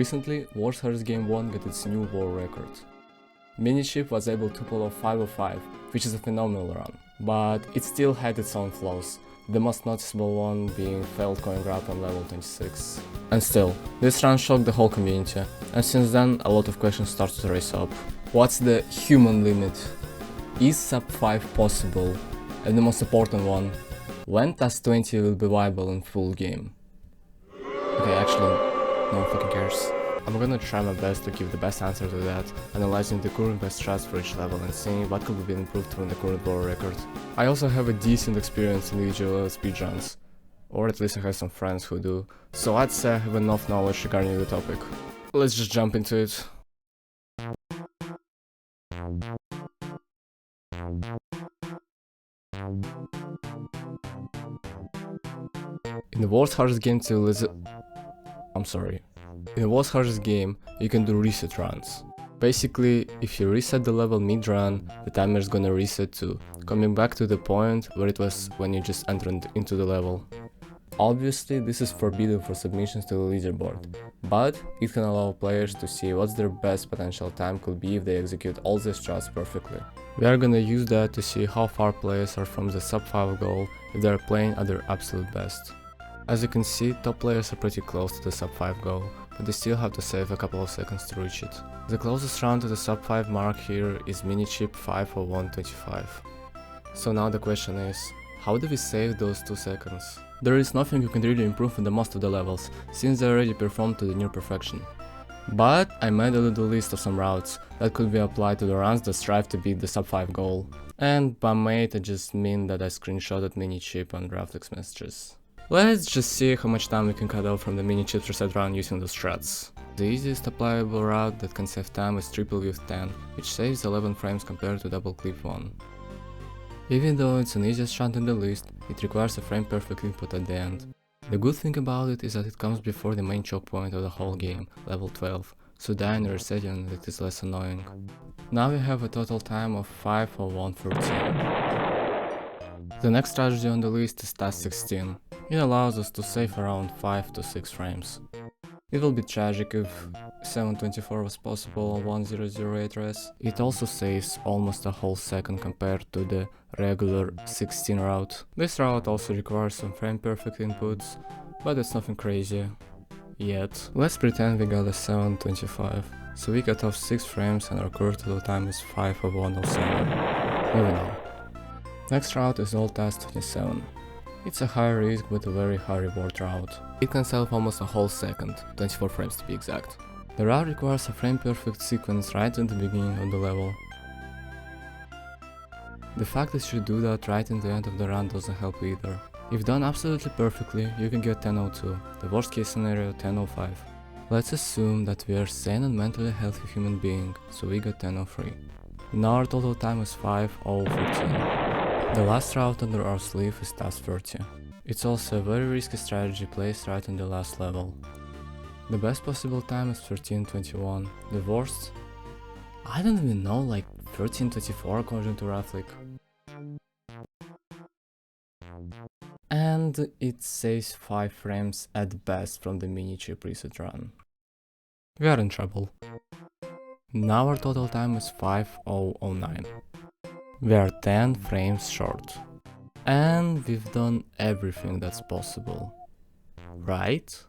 Recently, World's Hardest Game 1 got its new world record. Minichip was able to pull off 505, which is a phenomenal run, but it still had its own flaws, the most noticeable one being failed coin grab on level 26. And still, this run shocked the whole community, and since then a lot of questions started to raise up. What's the human limit? Is sub 5 possible? And the most important one, when task 20 will be viable in full game? Okay, actually, no one fucking cares. I'm gonna try my best to give the best answer to that, analyzing the current best strats for each level and seeing what could be improved from the current world record. I also have a decent experience in individual speedruns, or at least I have some friends who do, so I'd say I have enough knowledge regarding the topic. Let's just jump into it. In the world's hardest game In the world's hardest game, you can do reset runs. Basically, if you reset the level mid-run, the timer is gonna reset too, coming back to the point where it was when you just entered into the level. Obviously, this is forbidden for submissions to the leaderboard, but it can allow players to see what's their best potential time could be if they execute all their strats perfectly. We are gonna use that to see how far players are from the sub 5 goal if they are playing at their absolute best. As you can see, top players are pretty close to the sub 5 goal, but they still have to save a couple of seconds to reach it. The closest round to the sub 5 mark here is Minichip 501.25. So now the question is, how do we save those 2 seconds? There is nothing you can really improve in the most of the levels, since they already performed to the near perfection. But I made a little list of some routes that could be applied to the runs that strive to beat the sub 5 goal. And by made I just mean that I screenshotted Minichip on DraftX messages. Let's just see how much time we can cut off from the Minichip reset run using those strats. The easiest applicable route that can save time is triple with 10, which saves 11 frames compared to double clip 1. Even though it's an easiest run in the list, it requires a frame perfect input at the end. The good thing about it is that it comes before the main choke point of the whole game, level 12, so dying or resetting it is less annoying. Now we have a total time of 5:01:13. The next strategy on the list is task 16. It allows us to save around 5 to 6 frames. It will be tragic if 724 was possible on 1008 res. It also saves almost a whole second compared to the regular 16 route. This route also requires some frame perfect inputs, but it's nothing crazy yet. Let's pretend we got a 725, so we cut off 6 frames and our current total time is 5:01:07. Moving on. Next route is Old Task 27. It's a high risk but a very high reward route. It can save almost a whole second, 24 frames to be exact. The route requires a frame perfect sequence right in the beginning of the level. The fact that you do that right in the end of the run doesn't help either. If done absolutely perfectly, you can get 10:02, the worst case scenario 10:05. Let's assume that we are sane and mentally healthy human being, so we got 10:03. Now our total time is 5:014. The last route under our sleeve is task 30. It's also a very risky strategy placed right in the last level. The best possible time is 13:21, the worst? I don't even know, like 13:24 according to Raflik. And it saves 5 frames at best from the Minichip reset run. We are in trouble. Now our total time is 5:009. We are 10 frames short. And we've done everything that's possible, right?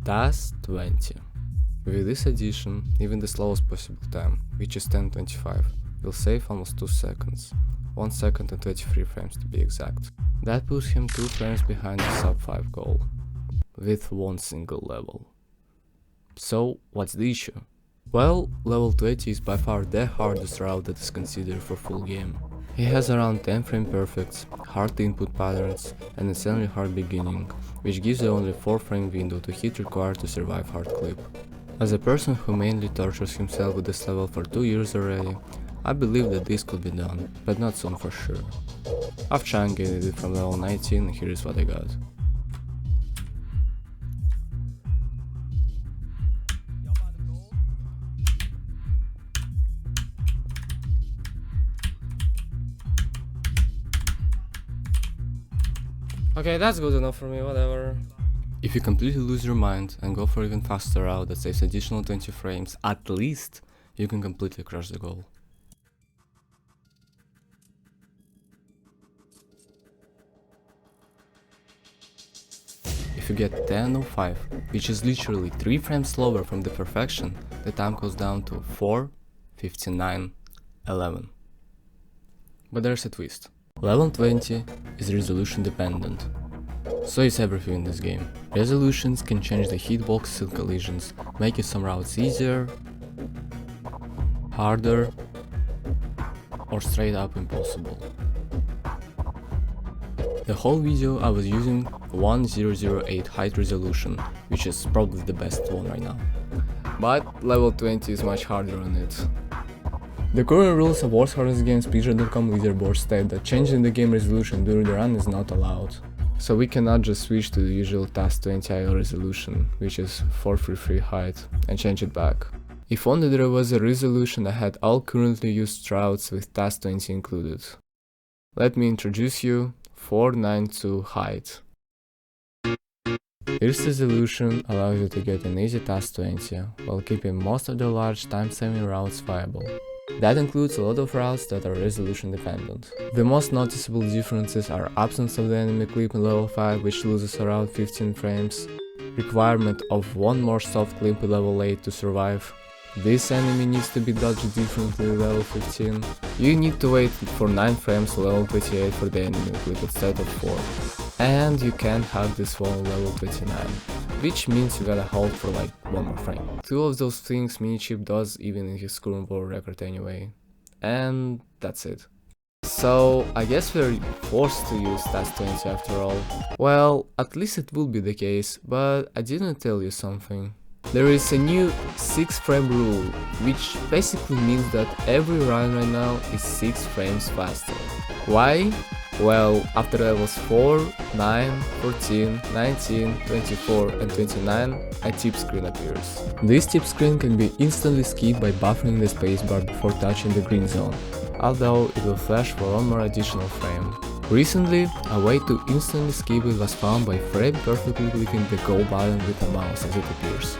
Task 20. With this addition, even the slowest possible time, which is 10:25, will save almost 2 seconds, 1 second and 23 frames to be exact. That puts him 2 frames behind the sub 5 goal, with 1 single level. So what's the issue? Well, level 20 is by far the hardest route that is considered for full game. He has around 10 frame perfects, hard input patterns, and insanely hard beginning, which gives you only 4 frame window to hit required to survive hard clip. As a person who mainly tortures himself with this level for 2 years already, I believe that this could be done, but not soon for sure. I've tried getting it from level 19 and here is what I got. Okay, that's good enough for me, whatever. If you completely lose your mind and go for even faster route that saves additional 20 frames, at least you can completely crush the goal. If you get 10:05, which is literally 3 frames slower from the perfection, the time goes down to 4:59:11. But there's a twist. Level 20 is resolution dependent. So is everything in this game. Resolutions can change the hitboxes and collisions, making some routes easier, harder, or straight up impossible. The whole video I was using 1008 height resolution, which is probably the best one right now. But level 20 is much harder on it. The current rules of Wars Hardest Games Speedrun.com leaderboard state that changing the game resolution during the run is not allowed. So we cannot just switch to the usual Task 20 IO resolution, which is 433 height, and change it back. If only there was a resolution that had all currently used routes with Task 20 included. Let me introduce you 492 height. This resolution allows you to get an easy Task 20 while keeping most of the large time-saving routes viable. That includes a lot of routes that are resolution dependent. The most noticeable differences are absence of the enemy clip in level 5, which loses around 15 frames, requirement of one more soft clip in level 8 to survive. This enemy needs to be dodged differently in level 15. You need to wait for 9 frames to level 28 for the enemy clip instead of 4. And you can't have this one level 29, which means you gotta hold for like 1 more frame. 2 of those things Minichip does even in his current world record anyway. And that's it. So I guess we're forced to use Task 20 after all. Well, at least it will be the case, but I didn't tell you something. There is a new 6 frame rule, which basically means that every run right now is 6 frames faster. Why? Well, after levels 4, 9, 14, 19, 24 and 29, a tip screen appears. This tip screen can be instantly skipped by buffering the spacebar before touching the green zone, although it will flash for one more additional frame. Recently, a way to instantly skip it was found by frame perfectly clicking the go button with the mouse as it appears.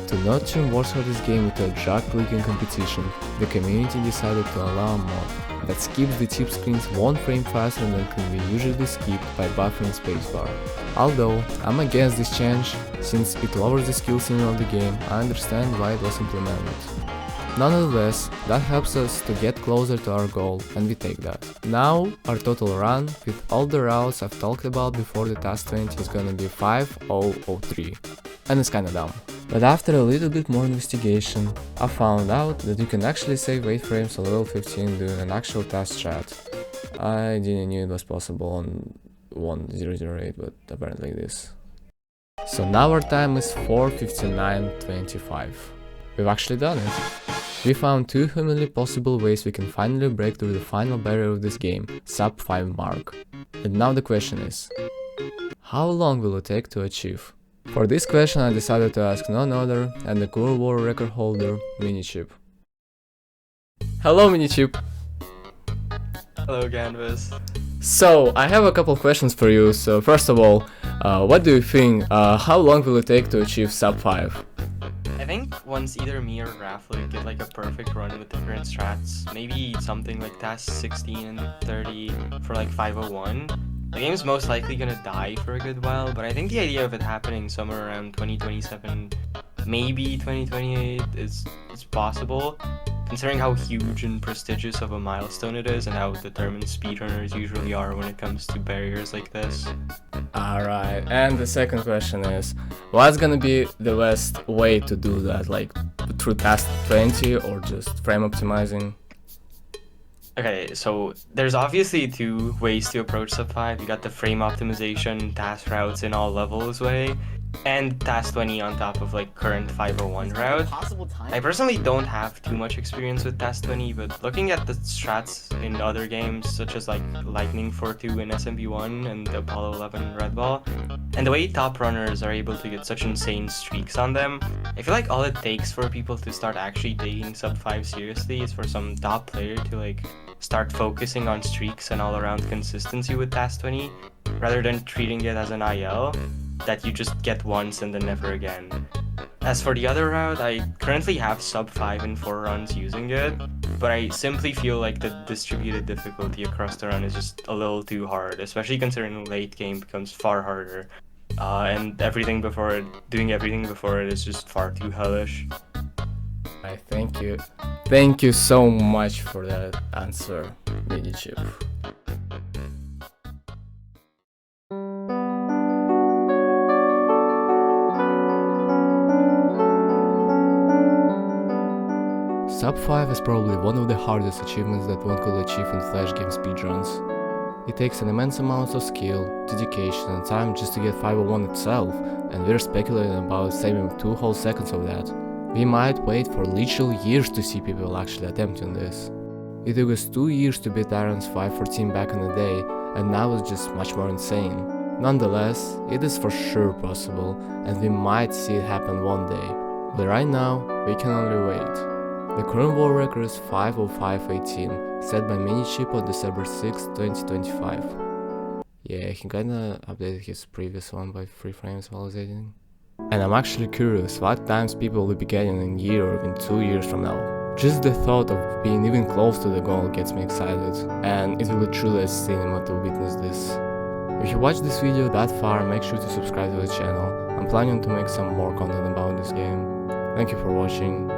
To not turn Wars Hardest Game into a drag clicking competition, the community decided to allow a mod that skips the tip screens 1 frame faster than can be usually skipped by buffering spacebar. Although I'm against this change, since it lowers the skill ceiling of the game, I understand why it was implemented. Nonetheless, that helps us to get closer to our goal, and we take that. Now, our total run, with all the routes I've talked about before the Task 20, is gonna be 5003. And it's kinda dumb. But after a little bit more investigation, I found out that you can actually save 8 frames on level 15 doing an actual task chat. I didn't know it was possible on 1008, but apparently it is. So now our time is 4:59:25. We've actually done it. We found 2 humanly possible ways we can finally break through the final barrier of this game, sub 5 mark. And now the question is, how long will it take to achieve? For this question I decided to ask none other than the current world record holder, Minichip. Hello Minichip! Hello Canvas. So, I have a couple questions for you. So first of all, what do you think, how long will it take to achieve sub 5? I think once either me or Raffle get like a perfect run with different strats, maybe something like Task 16 and 30 for like 501, the game's most likely gonna die for a good while, but I think the idea of it happening somewhere around 2027, maybe 2028 is possible, considering how huge and prestigious of a milestone it is and how determined speedrunners usually are when it comes to barriers like this. Alright, and the second question is, what's gonna be the best way to do that, like through Task 20 or just frame optimizing? Okay, so there's obviously 2 ways to approach sub 5. You got the frame optimization, task routes in all levels way, and Task 20 on top of like current 501 route. I personally don't have too much experience with Task 20, but looking at the strats in other games such as like Lightning 4-2 in SMB1 and Apollo 11 Red Ball, and the way top runners are able to get such insane streaks on them, I feel like all it takes for people to start actually taking sub 5 seriously is for some top player to like start focusing on streaks and all-around consistency with Task 20, rather than treating it as an IL that you just get once and then never again. As for the other route, I currently have sub 5 in 4 runs using it, but I simply feel like the distributed difficulty across the run is just a little too hard, especially considering late game becomes far harder. And everything before it, doing everything before it is just far too hellish. I thank you. Thank you so much for that answer, Minichip. Sub 5 is probably one of the hardest achievements that one could achieve in Flash game speedruns. It takes an immense amount of skill, dedication and time just to get 501 itself, and we're speculating about saving 2 whole seconds of that. We might wait for literal years to see people actually attempting this. It took us 2 years to beat Aaron's 514 back in the day, and now it's just much more insane. Nonetheless, it is for sure possible, and we might see it happen one day. But right now, we can only wait. The current world record is 5:05:18, set by Minichip on December 6, 2025. Yeah, he kinda updated his previous one by 3 frames while I was editing. And I'm actually curious what times people will be getting in a year or even 2 years from now. Just the thought of being even close to the goal gets me excited, and it will be truly a cinema to witness this. If you watched this video that far, make sure to subscribe to the channel. I'm planning to make some more content about this game. Thank you for watching.